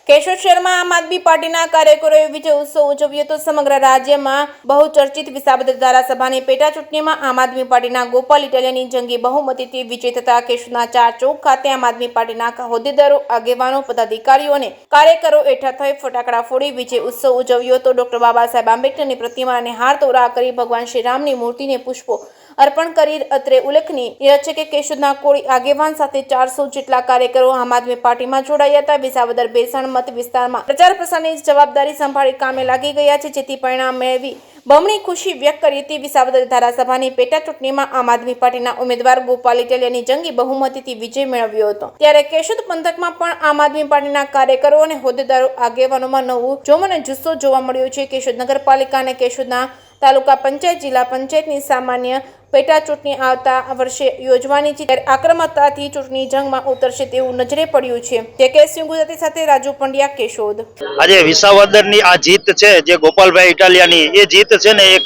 કેશોદ શહેરમાં આમ આદમી પાર્ટીના કાર્યકરોએ વિજય ઉત્સવ ઉજવ્યો તો સમગ્ર રાજ્યમાં બહુચર્ચિત વિસાવદર ધારાસભાની પેટા ચૂંટણીમાં આમ આદમી પાર્ટીના ગોપાલ ઇટાલિયાની જંગી બહુમતીથી વિજય થતા કેશોદના 4 ચોક ખાતે આમ આદમી પાર્ટીના હોદ્દેદારો, આગેવાનો, પદાધિકારીઓ અને કાર્યકરો એકઠા થઈ ફટાકડા ફોડી વિજય ઉત્સવ ઉજવ્યો તો ડોક્ટર બાબા સાહેબ આંબેડકરની પ્રતિમાને હાર તોરા કરી ભગવાન શ્રી રામની મૂર્તિને પુષ્પો અર્પણ કરી. અત્રે ઉલ્લેખનીય છે કે કેશોદના કોળી આગેવાન સાથે 400 જેટલા કાર્યકરો આમ આદમી પાર્ટીમાં જોડાયા હતા. વિસાવદર બેસણ મત વિસ્તારમાં પ્રચાર પ્રસારની જવાબદારી સંભાળી કામે લાગી ગયા છે, જેથી પરિણામ મેળવી બમણી ખુશી વ્યક્ત કરી હતી. વિસાવદર ધારાસભાની પેટા ચૂંટણીમાં આમ આદમી પાર્ટીના ઉમેદવાર ગોપાલ ઇટાલિયાની જંગી બહુમતીથી વિજય મેળવ્યો હતો. ત્યારે કેશોદ પંથકમાં પણ આમ આદમી પાર્ટીના કાર્યકરો અને હોદ્દેદારો, આગેવાનોમાં નવું જોમ અને જુસ્સો જોવા મળ્યો છે. કેશોદ નગરપાલિકા અને કેશોદના તાલુકા પંચાયત, જિલ્લા પંચાયતની સામાન્ય પેટા ચૂંટણી આવતા વર્ષે યોજવાની છે, ત્યારે આક્રમકતાથી ચૂંટણી જંગમાં ઉતરશે તેવું નજરે પડ્યું છે. જેકેએસયુ ગુજરાતી સાથે રાજુ પંડ્યા, કેશોદ. આજે વિસાવદરની આ જીત છે જે ગોપાલભાઈ ઇટાલિયાની, એ જીત છે ને એ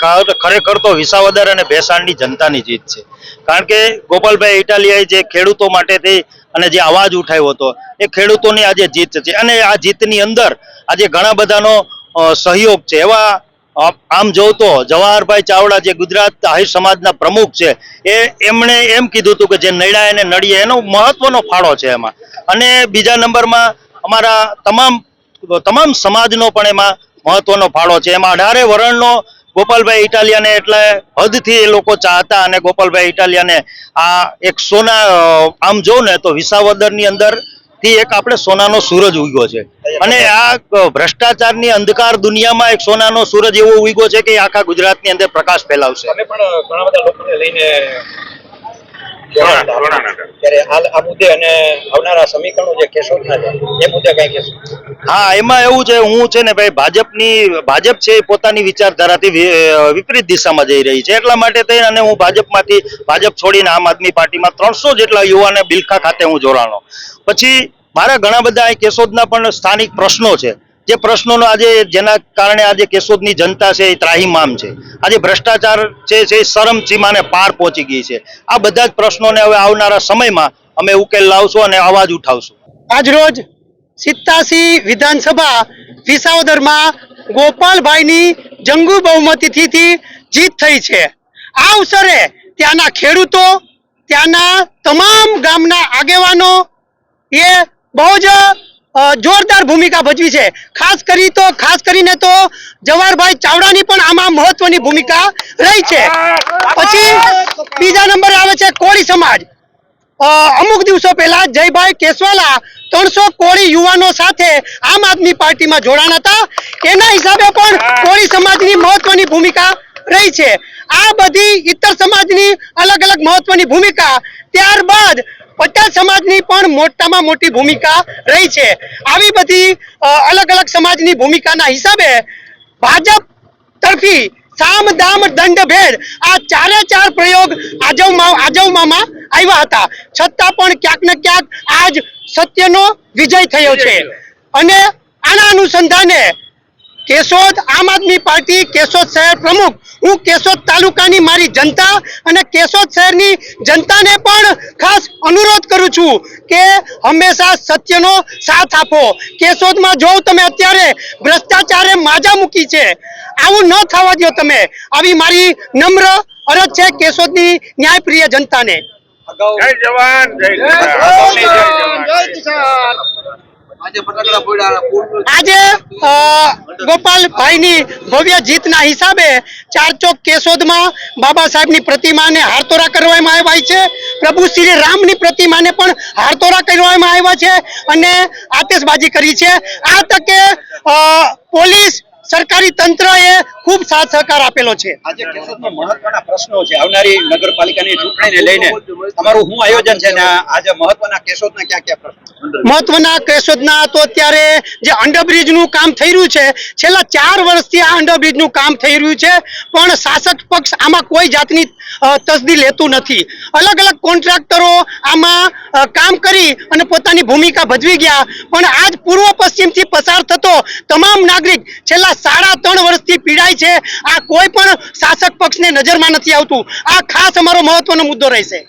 ખરેખર તો વિસાવદર અને ભેસાણની જનતાની જીત છે. કારણ કે ગોપાલભાઈ ઇટાલિયાએ જે ખેડૂતો માટેથી અને જે અવાજ ઉઠાવ્યો હતો એ ખેડૂતોની આજે જીત છે. અને આ જીતની અંદર આજે ઘણા બધાનો સહયોગ છે. એવા આમ જોઉં તો જવાહરભાઈ ચાવડા જે ગુજરાત આહિર સમાજના પ્રમુખ છે, એમણે એમ કીધું હતું કે જે નડ્યા એને નડીએ, એનો મહત્વનો ફાળો છે એમાં. અને બીજા નંબરમાં અમારા તમામ સમાજનો પણ એમાં મહત્વનો ફાળો છે. એમાં 18 વર્ણનો ગોપાલભાઈ ઇટાલિયાને એટલે હદથી એ લોકો ચાહતા, અને ગોપાલભાઈ ઇટાલિયાને આ એક સોના, આમ જોઉં ને તો વિસાવદરની અંદર થી એક આપણે સોનાનો સૂરજ ઉગ્યો છે. અને આ ભ્રષ્ટાચારની અંધકાર દુનિયામાં એક સોનાનો સૂરજ એવો ઉગ્યો છે કે આખા ગુજરાતની અંદર પ્રકાશ ફેલાવશે. અમે પણ ઘણા બધા લોકોને લઈને ત્યારે આ મુદ્દે અને આવનારા સમીકરણો જે કેશોદના છે એ મુદ્દે કઈ કહેશો? હા, એમાં એવું છે, હું છે ને ભાઈ ભાજપ છે એ પોતાની વિચારધારાથી વિપરીત દિશામાં જઈ રહી છે. એટલા માટે થઈને અને હું ભાજપ છોડીને આમ આદમી પાર્ટીમાં 300 જેટલા યુવાને બિલખા ખાતે હું જોડાણો. પછી મારા ઘણા બધા કેશોદના પણ સ્થાનિક પ્રશ્નો છે, જે પ્રશ્નોનો આજે જેના કારણે આજે કેશોદની જનતા છે એ ત્રાહિમામ છે. આજે ભ્રષ્ટાચાર છે એ ચરમસીમાને પાર પહોંચી ગઈ છે. આ બધા જ પ્રશ્નોને હવે આવનારા સમયમાં અમે ઉકેલ લાવશું અને અવાજ ઉઠાવશું. આજ રોજ 87 વિધાનસભા વિસાવદરમાં ગોપાલભાઈની જંગુ બહુમતીથી જીત થઈ છે. આ અવસરે ત્યાંના ખેડૂતો, ત્યાંના તમામ ગામના આગેવાનો એ બહુ જ જોરદાર ભૂમિકા ભજવી છે. ખાસ કરીને તો જવાહરભાઈ ચાવડાની પણ આમાં મહત્વની ભૂમિકા રહી છે. પછી બીજા નંબરે આવે છે કોળી સમાજ. અમુક દિવસો પહેલા જયભાઈ કેસવાલા 300 કોળી યુવાનો સાથે આમ આદમી પાર્ટીમાં જોડાણ હતા. એના હિસાબે પણ કોળી સમાજની મહત્વની ભૂમિકા રહી છે. આ બધી ઇતર સમાજની અલગ અલગ મહત્વની ભૂમિકા, ત્યારબાદ પટેલ સમાજની પણ મોટામાં મોટી ભૂમિકા રહી છે. આવી બધી અલગ અલગ સમાજની ભૂમિકાના હિસાબે ભાજપ તરફી સામ દામ દંડ ભેદ આ 4 પ્રયોગ આજવવામાં આવ્યા હતા. છતાં પણ ક્યાંક ને ક્યાંક આજ સત્યનો વિજય થયો છે. અને આના અનુસંધાને કેશોદ આમ આદમી પાર્ટી કેશોદ શહેર પ્રમુખ, હું કેશોદ તાલુકાની મારી જનતા અને કેશોદ શહેરની જનતાને પણ ખાસ અનુરોધ કરું છું કે હંમેશા સત્યનો સાથ આપો. કેશોદમાં જો તમે અત્યારે ભ્રષ્ટાચારે માજા મૂકી છે, આવું ન થવા દો તમે. આવી મારી નમ્ર અરજ છે કેશોદની ન્યાયપ્રિય જનતાને. જય જવાન, જય કિસાન. આજે ગોપાલભાઈની ભવ્ય જીતના હિસાબે 4 ચોક કેશોદમાં બાબા સાહેબની પ્રતિમાને હારતોરા કરવામાં આવ્યા છે. પ્રભુ શ્રી રામની પ્રતિમાને પણ હારતોરા કરવામાં આવ્યા છે અને આતશબાજી કરી છે. આ તકે પોલીસ, સરકારી તંત્રએ ખૂબ સાથ સહકાર આપેલો છે. આજે કેશોદમાં મહત્વના પ્રશ્નો છે. આવનારી નગરપાલિકાની ચૂંટણીને લઈને તમારું શું આયોજન છે ને આજે મહત્વના કેશોદના ક્યાં પ્રશ્નો? મહત્વના કેશોદના તો અત્યારે જે અંડરબ્રિજનું કામ થઈ રહ્યું છે, છેલ્લા 4 વર્ષથી આ અંડરબ્રિજનું કામ થઈ રહ્યું છે, પણ શાસક પક્ષ આમાં કોઈ જાતની તસદી લેતું નથી. અલગ અલગ કોન્ટ્રાક્ટરો આમાં કામ કરી અને પોતાની ભૂમિકા ભજવી ગયા, પણ આજ પૂર્વ પશ્ચિમથી પસાર થતો તમામ નાગરિક છેલ્લા 3.5 વર્ષથી પીડાય છે. આ કોઈ પણ શાસક પક્ષને નજરમાં નથી આવતું. આ ખાસ અમારો મહત્વનો મુદ્દો રહેશે.